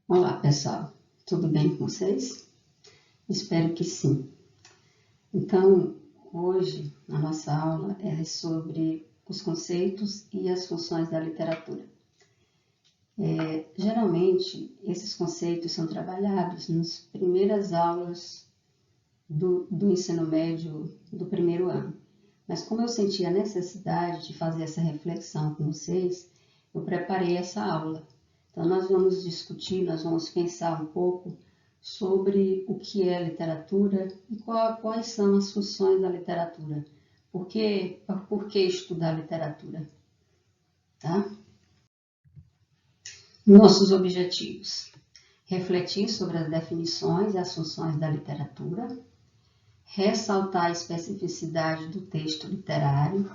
Olá, pessoal. Tudo bem com vocês? Espero que sim. Então, hoje, a nossa aula é sobre os conceitos e as funções da literatura. Geralmente, esses conceitos são trabalhados nas primeiras aulas do ensino médio do primeiro ano. Mas como eu senti a necessidade de fazer essa reflexão com vocês, eu preparei essa aula. Então, nós vamos discutir, nós vamos pensar um pouco sobre o que é literatura e quais são as funções da literatura. Por que estudar literatura? Tá? Nossos objetivos: refletir sobre as definições e as funções da literatura, ressaltar a especificidade do texto literário.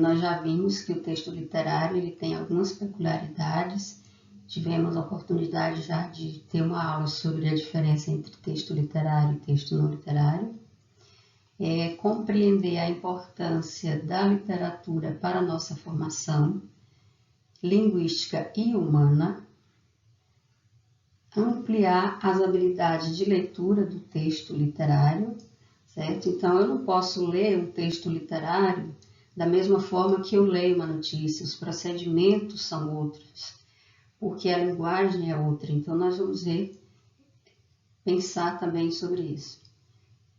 Nós já vimos que o texto literário ele tem algumas peculiaridades. Tivemos a oportunidade já de ter uma aula sobre a diferença entre texto literário e texto não literário. Compreender a importância da literatura para a nossa formação linguística e humana. Ampliar as habilidades de leitura do texto literário, certo? Então, eu não posso ler um texto literário da mesma forma que eu leio uma notícia, os procedimentos são outros, porque a linguagem é outra. Então, nós vamos pensar também sobre isso.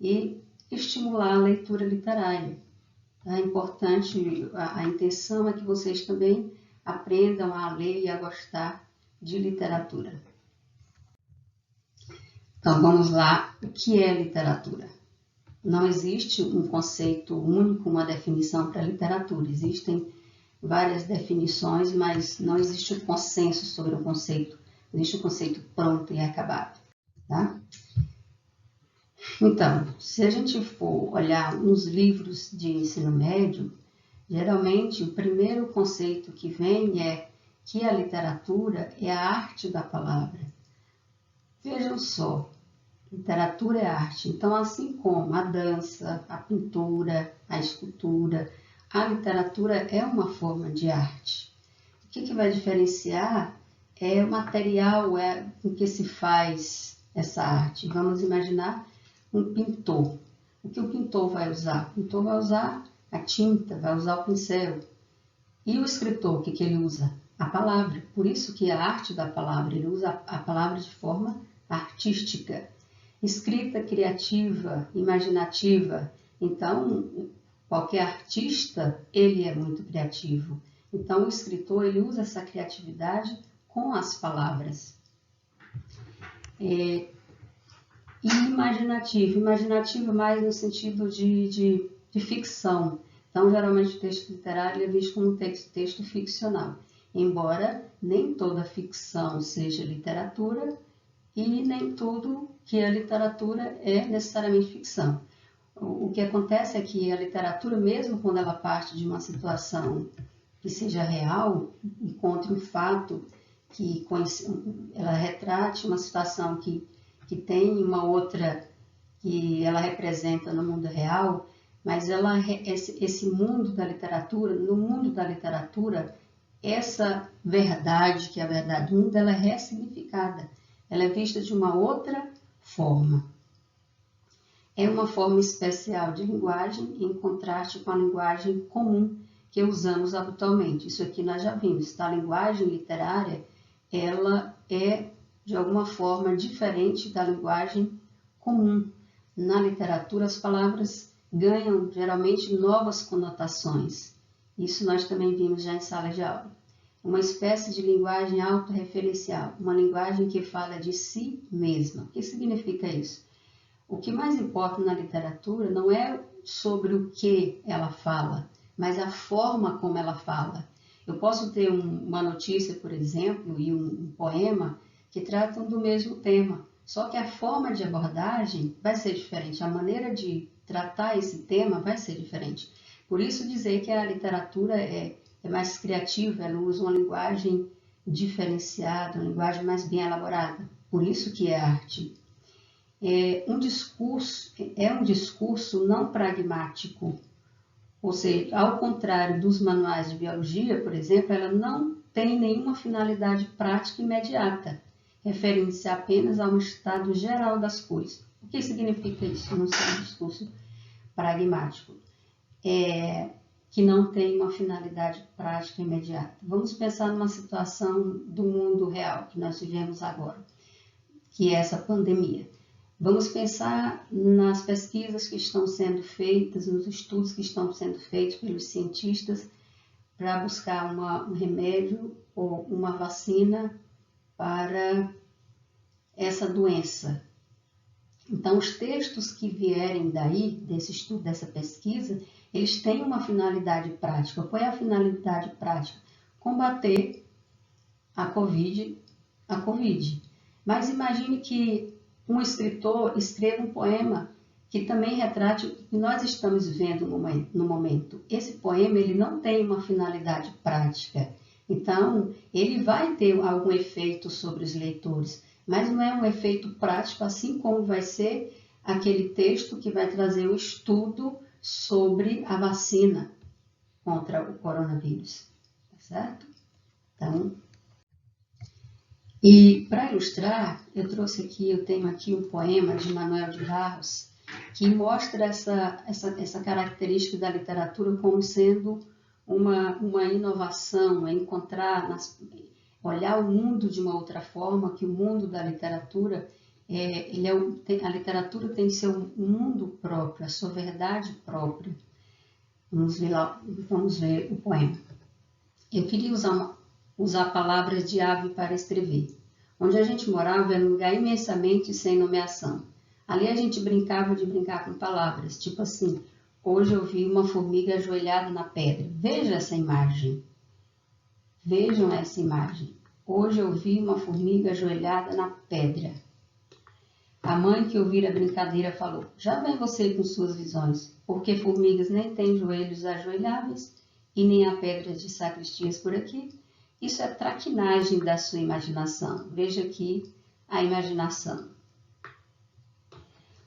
E estimular a leitura literária. É importante, a intenção é que vocês também aprendam a ler e a gostar de literatura. Então, vamos lá. O que é literatura? Não existe um conceito único, uma definição para literatura. Existem várias definições, mas não existe um consenso sobre o conceito. Existe um conceito pronto e acabado. Tá? Então, se a gente for olhar nos livros de ensino médio, geralmente o primeiro conceito que vem é que a literatura é a arte da palavra. Vejam só, literatura é arte. Então, assim como a dança, a pintura, a escultura, a literatura é uma forma de arte. O que vai diferenciar é o material com que se faz essa arte. Vamos imaginar um pintor. O que o pintor vai usar? O pintor vai usar a tinta, vai usar o pincel. E o escritor, o que ele usa? A palavra. Por isso que a arte da palavra, ele usa a palavra de forma artística. Escrita criativa, imaginativa. Então, qualquer artista, ele é muito criativo. Então, o escritor, ele usa essa criatividade com as palavras. E imaginativo. Imaginativo mais no sentido de ficção. Então, geralmente, o texto literário é visto como um texto ficcional. Embora nem toda ficção seja literatura e nem tudo que é literatura é necessariamente ficção. O que acontece é que a literatura, mesmo quando ela parte de uma situação que seja real, encontre um fato que ela retrate uma situação que tem uma outra que ela representa no mundo real, mas esse mundo da literatura, no mundo da literatura, essa verdade, que é a verdade do mundo, ela é ressignificada. Ela é vista de uma outra forma. É uma forma especial de linguagem em contraste com a linguagem comum que usamos habitualmente. Isso aqui nós já vimos, tá? A linguagem literária, ela é de alguma forma diferente da linguagem comum. Na literatura, as palavras ganham geralmente novas conotações. Isso nós também vimos já em sala de aula. Uma espécie de linguagem autorreferencial, uma linguagem que fala de si mesma. O que significa isso? O que mais importa na literatura não é sobre o que ela fala, mas a forma como ela fala. Eu posso ter uma notícia, por exemplo, e um poema que tratam do mesmo tema, só que a forma de abordagem vai ser diferente, a maneira de tratar esse tema vai ser diferente. Por isso dizer que a literatura é mais criativa, ela usa uma linguagem diferenciada, uma linguagem mais bem elaborada. Por isso que é arte. É um discurso não pragmático, ou seja, ao contrário dos manuais de biologia, por exemplo, ela não tem nenhuma finalidade prática imediata. referindo-se apenas a um estado geral das coisas. O que significa isso no seu discurso pragmático? Que não tem uma finalidade prática imediata. Vamos pensar numa situação do mundo real que nós vivemos agora, que é essa pandemia. Vamos pensar nas pesquisas que estão sendo feitas, nos estudos que estão sendo feitos pelos cientistas para buscar um remédio ou uma vacina para essa doença. Então, os textos que vierem daí, desse estudo, dessa pesquisa, eles têm uma finalidade prática. Qual é a finalidade prática? Combater a COVID. Mas imagine que um escritor escreva um poema que também retrate o que nós estamos vivendo no momento. Esse poema ele não tem uma finalidade prática. Então, ele vai ter algum efeito sobre os leitores, mas não é um efeito prático, assim como vai ser aquele texto que vai trazer o estudo sobre a vacina contra o coronavírus, tá certo? Então, e para ilustrar, eu tenho aqui um poema de Manuel de Barros, que mostra essa característica da literatura como sendo uma inovação, olhar o mundo de uma outra forma, que o mundo da literatura, a literatura tem seu mundo próprio, a sua verdade própria. Vamos ver o poema. Eu queria usar palavras de ave para escrever. Onde a gente morava era um lugar imensamente sem nomeação. Ali a gente brincava de brincar com palavras, tipo assim, hoje eu vi uma formiga ajoelhada na pedra. Veja essa imagem. Vejam essa imagem. Hoje eu vi uma formiga ajoelhada na pedra. A mãe que ouvira a brincadeira falou, já vem você com suas visões, porque formigas nem têm joelhos ajoelháveis e nem há pedras de sacristias por aqui. Isso é traquinagem da sua imaginação. Veja aqui a imaginação.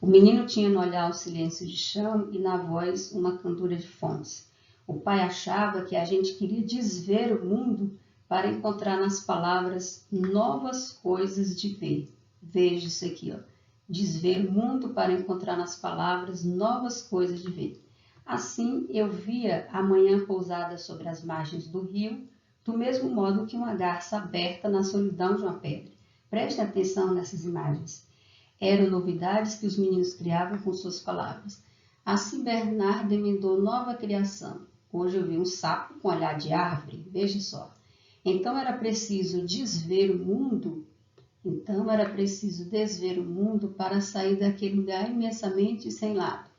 O menino tinha no olhar o silêncio de chão e na voz uma candura de fontes. O pai achava que a gente queria desver o mundo para encontrar nas palavras novas coisas de ver. Veja isso aqui, ó. Desver o mundo para encontrar nas palavras novas coisas de ver. Assim eu via a manhã pousada sobre as margens do rio, do mesmo modo que uma garça aberta na solidão de uma pedra. Prestem atenção nessas imagens. Eram novidades que os meninos criavam com suas palavras. Assim Bernardo emendou nova criação. Hoje eu vi um sapo com olhar de árvore, veja só. Então era preciso desver o mundo para sair daquele lugar imensamente sem lado.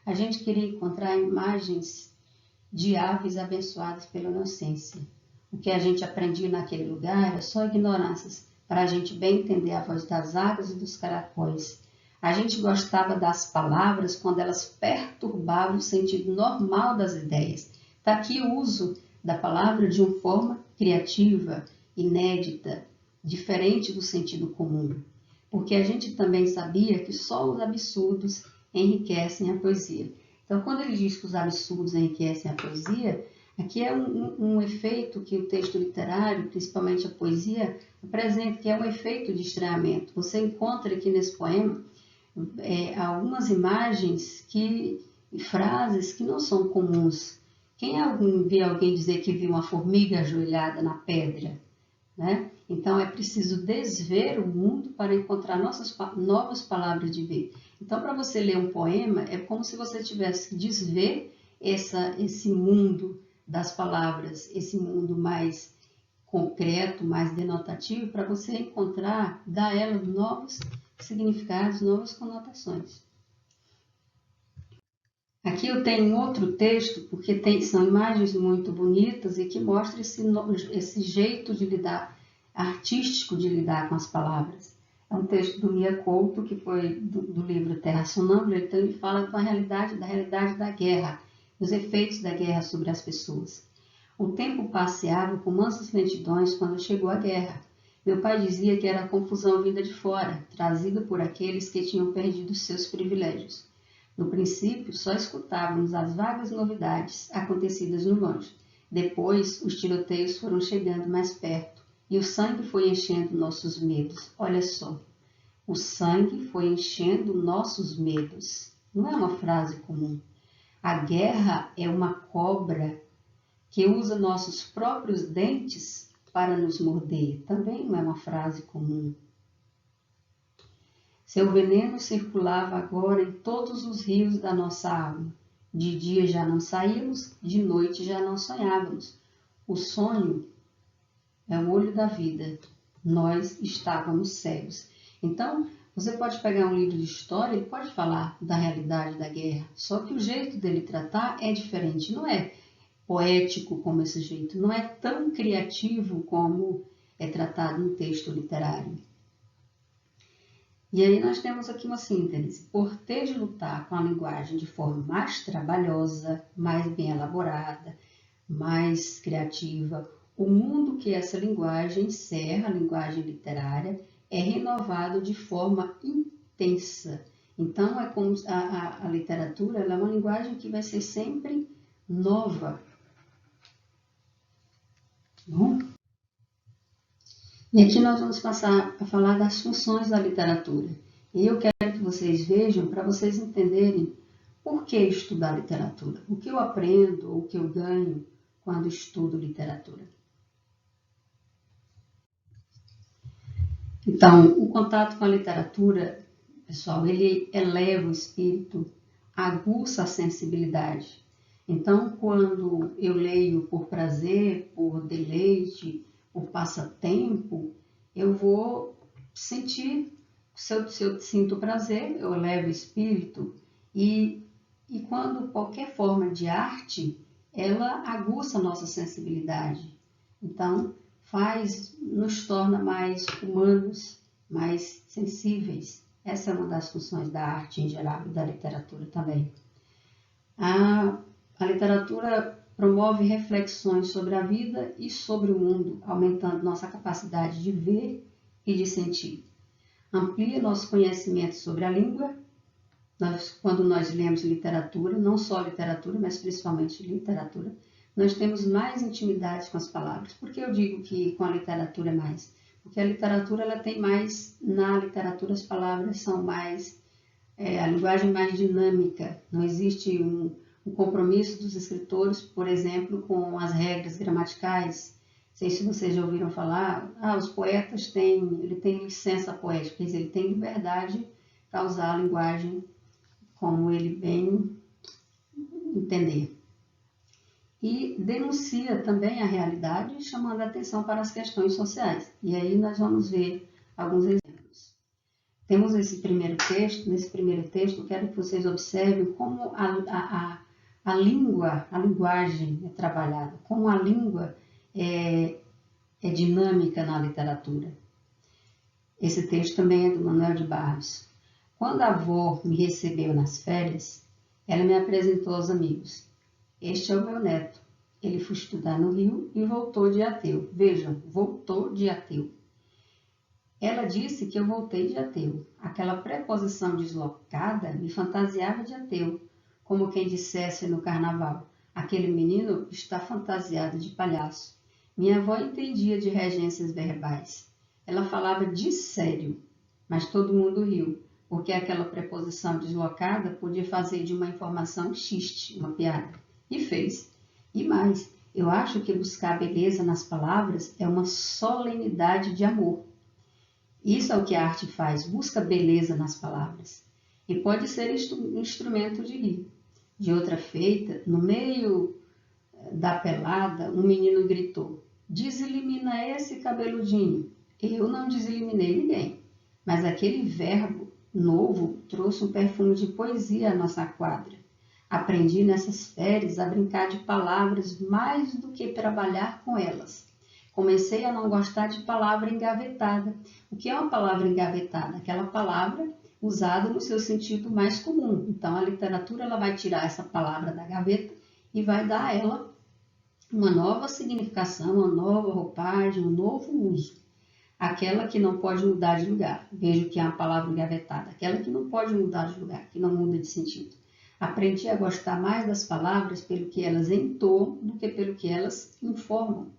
A gente queria encontrar imagens de aves abençoadas pela inocência. O que a gente aprendia naquele lugar era só ignorâncias, para a gente bem entender a voz das águas e dos caracóis. A gente gostava das palavras quando elas perturbavam o sentido normal das ideias. Está aqui o uso da palavra de uma forma criativa, inédita, diferente do sentido comum. Porque a gente também sabia que só os absurdos enriquecem a poesia. Então, quando ele diz que os absurdos enriquecem a poesia, aqui é um efeito que o texto literário, principalmente a poesia, apresenta, que é um efeito de estranhamento. Você encontra aqui nesse poema algumas imagens e frases que não são comuns. Quem vê alguém dizer que viu uma formiga ajoelhada na pedra? Né? Então, é preciso desver o mundo para encontrar novas palavras de ver. Então, para você ler um poema, é como se você tivesse que desver esse mundo das palavras, esse mundo mais concreto, mais denotativo, para você encontrar, dar a ela novos significados, novas conotações. Aqui eu tenho outro texto, porque são imagens muito bonitas e que mostram esse jeito de lidar, artístico de lidar com as palavras. É um texto do Mia Couto, que foi do livro Terra Sonâmbula, então ele fala da realidade da guerra, os efeitos da guerra sobre as pessoas. O tempo passeava com mansas lentidões quando chegou a guerra. Meu pai dizia que era a confusão vinda de fora, trazida por aqueles que tinham perdido seus privilégios. No princípio, só escutávamos as vagas novidades acontecidas no longe. Depois, os tiroteios foram chegando mais perto E o sangue foi enchendo nossos medos. Olha só, o sangue foi enchendo nossos medos. Não é uma frase comum. A guerra é uma cobra que usa nossos próprios dentes para nos morder. Também não é uma frase comum. Seu veneno circulava agora em todos os rios da nossa alma. De dia já não saímos, de noite já não sonhávamos. O sonho é o olho da vida. Nós estávamos cegos. Então, você pode pegar um livro de história e pode falar da realidade da guerra. Só que o jeito dele tratar é diferente. Não é poético como esse jeito. Não é tão criativo como é tratado no texto literário. E aí nós temos aqui uma síntese. Por ter de lutar com a linguagem de forma mais trabalhosa, mais bem elaborada, mais criativa, o mundo que essa linguagem encerra, a linguagem literária, é renovado de forma intensa. Então, é como a literatura ela é uma linguagem que vai ser sempre nova. Bom? E aqui nós vamos passar a falar das funções da literatura. E eu quero que vocês vejam, para vocês entenderem por que estudar literatura, o que eu aprendo ou o que eu ganho quando estudo literatura. Então, o contato com a literatura, pessoal, ele eleva o espírito, aguça a sensibilidade. Então, quando eu leio por prazer, por deleite, por passatempo, eu vou sentir, se eu sinto prazer, eu elevo o espírito e quando qualquer forma de arte, ela aguça a nossa sensibilidade. Então, nos torna mais humanos, mais sensíveis. Essa é uma das funções da arte em geral e da literatura também. A literatura promove reflexões sobre a vida e sobre o mundo, aumentando nossa capacidade de ver e de sentir. Amplia nosso conhecimento sobre a língua. Quando nós lemos literatura, não só literatura, mas principalmente literatura, nós temos mais intimidade com as palavras. Por que eu digo que com a literatura é mais? Porque a literatura ela tem mais, na literatura as palavras são mais, a linguagem mais dinâmica. Não existe um compromisso dos escritores, por exemplo, com as regras gramaticais. Não sei se vocês já ouviram falar, os poetas ele tem licença poética, quer dizer, ele tem liberdade para usar a linguagem como ele bem entender. E denuncia também a realidade, chamando a atenção para as questões sociais. E aí nós vamos ver alguns exemplos. Temos esse primeiro texto. Nesse primeiro texto, eu quero que vocês observem como a linguagem é trabalhada, como a língua é dinâmica na literatura. Esse texto também é do Manuel de Barros. Quando a avó me recebeu nas férias, ela me apresentou aos amigos. Este é o meu neto. Ele foi estudar no Rio e voltou de ateu. Vejam, voltou de ateu. Ela disse que eu voltei de ateu. Aquela preposição deslocada me fantasiava de ateu, como quem dissesse no carnaval, aquele menino está fantasiado de palhaço. Minha avó entendia de regências verbais. Ela falava de sério, mas todo mundo riu, porque aquela preposição deslocada podia fazer de uma informação xiste, uma piada. E fez. E mais, eu acho que buscar beleza nas palavras é uma solenidade de amor. Isso é o que a arte faz, busca beleza nas palavras. E pode ser instrumento de rir. De outra feita, no meio da pelada, um menino gritou: "Deselimina esse cabeludinho." Eu não deseliminei ninguém, mas aquele verbo novo trouxe um perfume de poesia à nossa quadra. Aprendi nessas férias a brincar de palavras mais do que trabalhar com elas. Comecei a não gostar de palavra engavetada. O que é uma palavra engavetada? Aquela palavra usada no seu sentido mais comum. Então, a literatura ela vai tirar essa palavra da gaveta e vai dar a ela uma nova significação, uma nova roupagem, um novo uso. Aquela que não pode mudar de lugar. Veja que é uma palavra engavetada. Aquela que não pode mudar de lugar, que não muda de sentido. Aprendi a gostar mais das palavras pelo que elas entoam do que pelo que elas informam.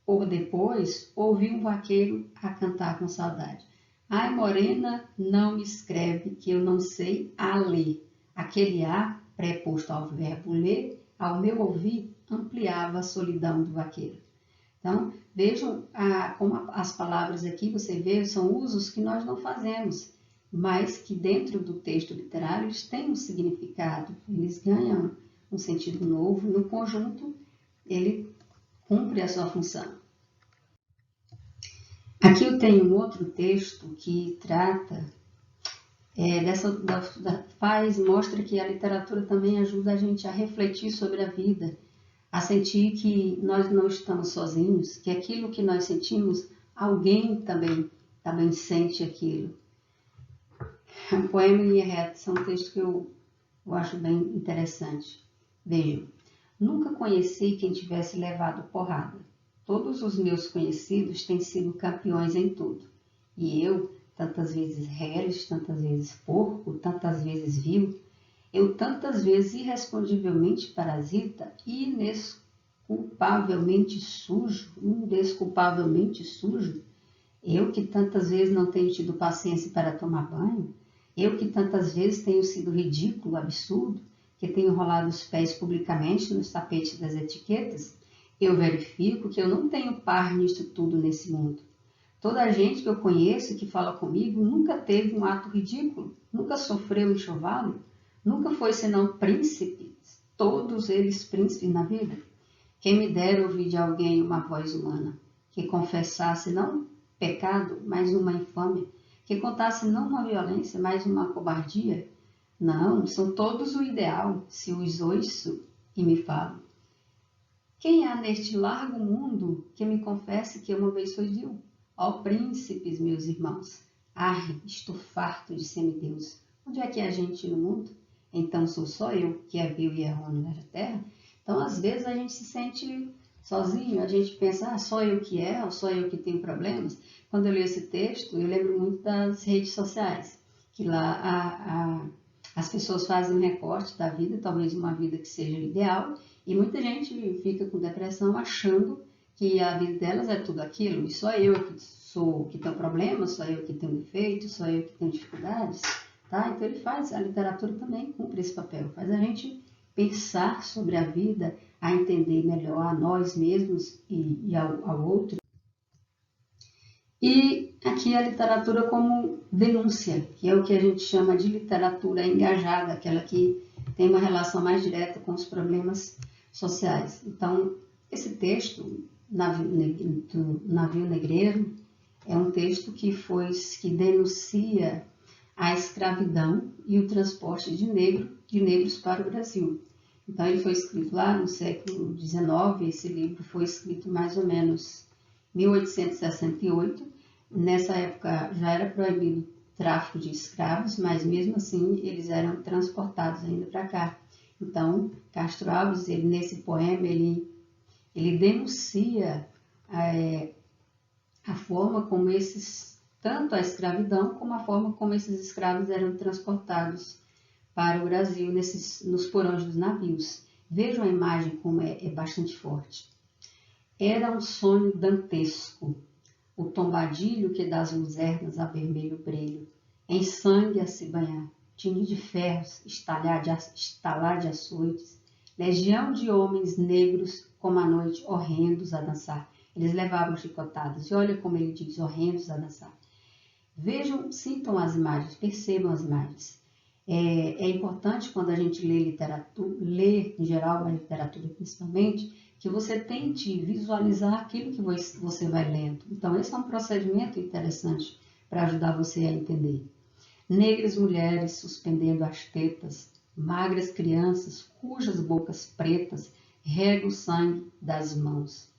Ou depois, ouvi um vaqueiro a cantar com saudade. Ai, morena, não me escreve que eu não sei a ler. Aquele A, preposto ao verbo ler, ao meu ouvir, ampliava a solidão do vaqueiro. Então, vejam como as palavras aqui, você vê, são usos que nós não fazemos, mas que dentro do texto literário eles têm um significado, eles ganham um sentido novo, no conjunto ele cumpre a sua função. Aqui eu tenho um outro texto que trata mostra que a literatura também ajuda a gente a refletir sobre a vida, a sentir que nós não estamos sozinhos, que aquilo que nós sentimos, alguém também sente aquilo. O poema em linha reta são um texto que eu acho bem interessante. Vejam, nunca conheci quem tivesse levado porrada. Todos os meus conhecidos têm sido campeões em tudo. E eu, tantas vezes reles, tantas vezes porco, tantas vezes vil, eu tantas vezes irrespondivelmente parasita e indesculpavelmente sujo, eu que tantas vezes não tenho tido paciência para tomar banho, eu que tantas vezes tenho sido ridículo, absurdo, que tenho rolado os pés publicamente nos tapetes das etiquetas, eu verifico que eu não tenho par nisso tudo nesse mundo. Toda a gente que eu conheço e que fala comigo nunca teve um ato ridículo, nunca sofreu enxovalho, nunca foi senão príncipes, todos eles príncipes na vida. Quem me dera ouvir de alguém uma voz humana, que confessasse não pecado, mas uma infâmia, que contasse não uma violência, mas uma cobardia. Não, são todos o ideal, se os ouço e me falo. Quem há neste largo mundo que me confesse que uma vez foi vil? Ó príncipes, meus irmãos, estou farto de semideus. Onde é que é a gente no mundo? Então sou só eu que é vil e errôneo na terra? Então, às vezes, a gente se sente sozinho, a gente pensa, só eu que erro, só eu que tenho problemas. Quando eu li esse texto, eu lembro muito das redes sociais, que lá as pessoas fazem um recorte da vida, talvez uma vida que seja ideal, e muita gente fica com depressão achando que a vida delas é tudo aquilo, e só eu que tenho problemas, só eu que tenho defeitos, só eu que tenho dificuldades, tá? Então a literatura também cumpre esse papel, faz a gente pensar sobre a vida, a entender melhor a nós mesmos e ao outro. E aqui a literatura como denúncia, que é o que a gente chama de literatura engajada, aquela que tem uma relação mais direta com os problemas sociais. Então, esse texto, do Navio Negreiro, é um texto que denuncia a escravidão e o transporte de negros para o Brasil. Então, ele foi escrito lá no século XIX, esse livro foi escrito mais ou menos em 1868. Nessa época já era proibido o tráfico de escravos, mas mesmo assim eles eram transportados ainda para cá. Então, Castro Alves, nesse poema, ele denuncia a forma como tanto a escravidão como a forma como esses escravos eram transportados para o Brasil nos porões dos navios. Vejam a imagem como é bastante forte. Era um sonho dantesco, o tombadilho que das luzernas a vermelho brilho, em sangue a se banhar, tinir de ferros, estalar de açoites, legião de homens negros como a noite, horrendos a dançar. Eles levavam chicotadas, e olha como ele diz, horrendos a dançar. Vejam, sintam as imagens, percebam as imagens. É importante quando a gente lê literatura, em geral a literatura principalmente, que você tente visualizar aquilo que você vai lendo. Então, esse é um procedimento interessante para ajudar você a entender. Negras mulheres suspendendo as tetas, magras crianças cujas bocas pretas regam o sangue das mãos.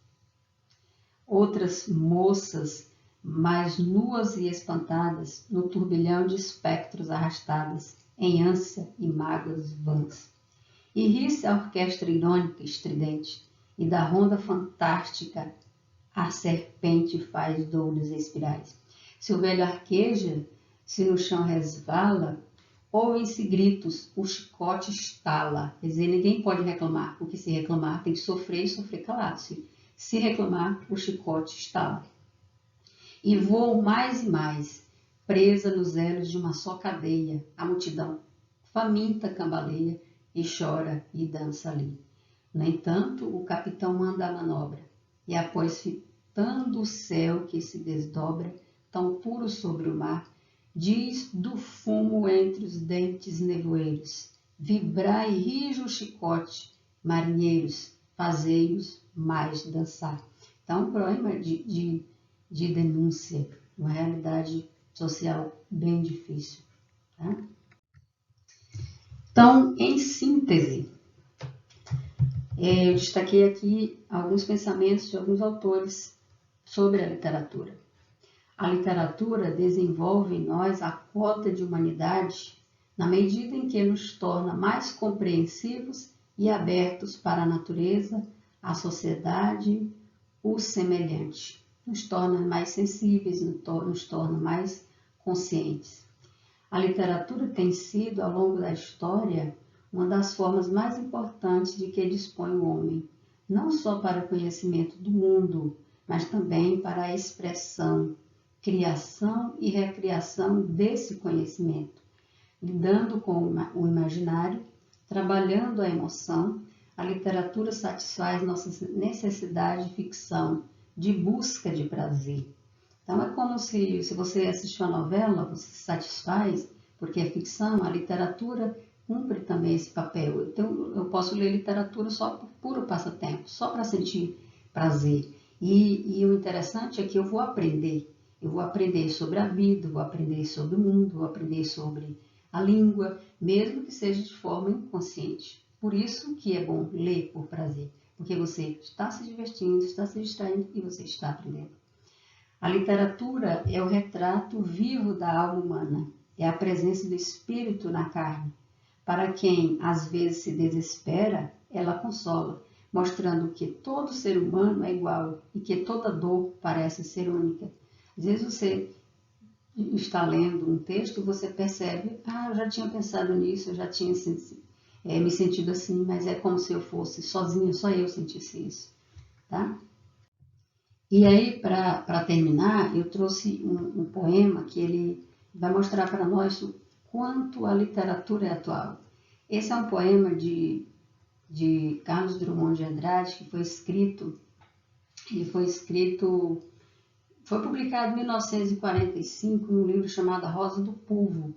Outras moças, mais nuas e espantadas, no turbilhão de espectros arrastadas, em ânsia e mágoas vãs. E ri-se a orquestra irônica estridente, e da ronda fantástica a serpente faz douros espirais. Se o velho arqueja, se no chão resvala, ouvem-se gritos, o chicote estala. Quer dizer, ninguém pode reclamar, porque se reclamar tem que sofrer e sofrer calado. Se reclamar, o chicote estala. E vou mais e mais, presa nos elos de uma só cadeia, a multidão faminta cambaleia e chora e dança ali. No entanto, o capitão manda a manobra, e após fitando o céu que se desdobra, tão puro sobre o mar, diz do fumo entre os dentes nevoeiros, vibrai e rija o chicote, marinheiros, fazei-os mais dançar. Então, um poema de denúncia, uma realidade social bem difícil. Tá? Então, em síntese, eu destaquei aqui alguns pensamentos de alguns autores sobre a literatura. A literatura desenvolve em nós a cota de humanidade na medida em que nos torna mais compreensivos e abertos para a natureza, a sociedade, o semelhante. Nos torna mais sensíveis, nos torna mais conscientes. A literatura tem sido, ao longo da história, uma das formas mais importantes de que dispõe o homem, não só para o conhecimento do mundo, mas também para a expressão, criação e recriação desse conhecimento, lidando com o imaginário, trabalhando a emoção. A literatura satisfaz nossa necessidade de ficção, de busca de prazer. Então é como se você assistiu a novela, você se satisfaz, porque é ficção, a literatura cumpre também esse papel. Então eu posso ler literatura só por puro passatempo, só para sentir prazer. E o interessante é que eu vou aprender sobre a vida, vou aprender sobre o mundo, vou aprender sobre a língua, mesmo que seja de forma inconsciente. Por isso que é bom ler por prazer, porque você está se divertindo, está se distraindo e você está aprendendo. A literatura é o retrato vivo da alma humana, é a presença do espírito na carne. Para quem às vezes se desespera, ela consola, mostrando que todo ser humano é igual e que toda dor parece ser única. Às vezes você está lendo um texto e você percebe, eu já tinha pensado nisso, eu já tinha me sentido assim, mas é como se eu fosse sozinha, só eu sentisse isso, tá? E aí, para terminar, eu trouxe um poema que ele vai mostrar para nós o quanto a literatura é atual. Esse é um poema de Carlos Drummond de Andrade, que foi publicado em 1945 num livro chamado A Rosa do Povo.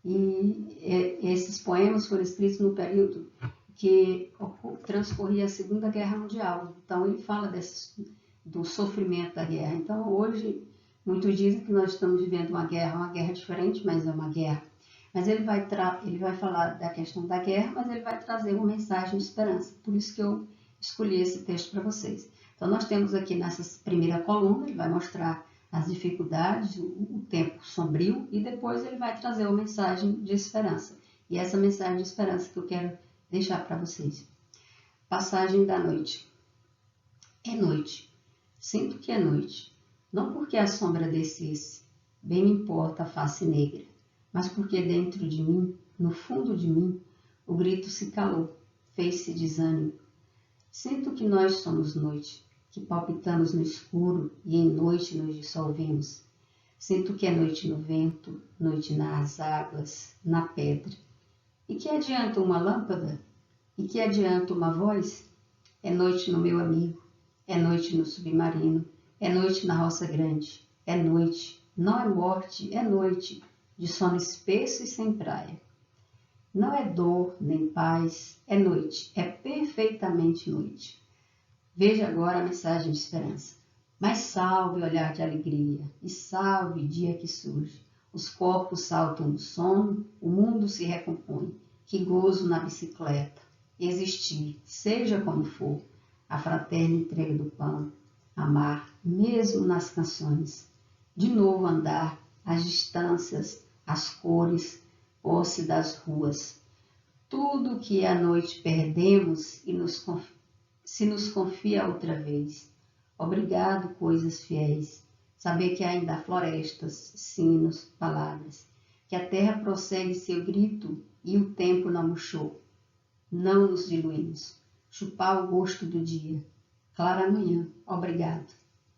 E esses poemas foram escritos no período que transcorria a Segunda Guerra Mundial. Então ele fala do sofrimento da guerra. Então hoje muitos dizem que nós estamos vivendo uma guerra diferente, mas é uma guerra. Mas ele vai falar da questão da guerra, mas ele vai trazer uma mensagem de esperança. Por isso que eu escolhi esse texto para vocês. Então nós temos aqui nessa primeira coluna, ele vai mostrar as dificuldades, o tempo sombrio, e depois ele vai trazer uma mensagem de esperança. E essa mensagem de esperança que eu quero deixar para vocês. Passagem da noite. É noite. Sinto que é noite. Não porque a sombra descesse, bem me importa a face negra, mas porque dentro de mim, no fundo de mim, o grito se calou, fez-se desânimo. Sinto que nós somos noite, que palpitamos no escuro e em noite nos dissolvemos. Sinto que é noite no vento, noite nas águas, na pedra. E que adianta uma lâmpada? E que adianta uma voz? É noite no meu amigo, é noite no submarino, é noite na roça grande, é noite, não é morte, é noite, de sono espesso e sem praia. Não é dor nem paz, é noite, é perfeitamente noite. Veja agora a mensagem de esperança. Mas salve olhar de alegria, e salve dia que surge. Os corpos saltam do sono, o mundo se recompõe. Que gozo na bicicleta. Existir, seja como for, a fraterna entrega do pão. Amar, mesmo nas canções. De novo andar, as distâncias, as cores, posse das ruas. Tudo que à noite perdemos e se nos confia outra vez. Obrigado, coisas fiéis. Saber que ainda há florestas, sinos, palavras. Que a terra prossegue seu grito e o tempo não murchou. Não nos diluímos. Chupar o gosto do dia. Clara amanhã. Obrigado.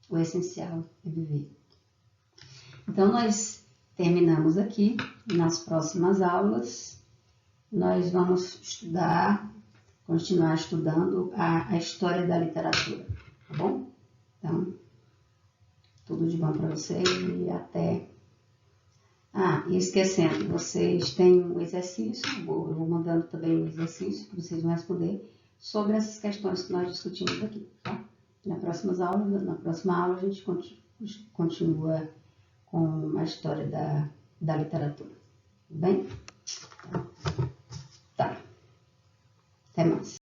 O essencial é viver. Então, nós terminamos aqui. Nas próximas aulas, nós vamos continuar estudando a história da literatura, tá bom? Então, tudo de bom para vocês e até... e esquecendo, vocês têm um exercício, eu vou mandando também um exercício que vocês vão responder sobre essas questões que nós discutimos aqui, tá? Na próxima aula a gente continua com a história da literatura, tudo bem? Tá. Até mais.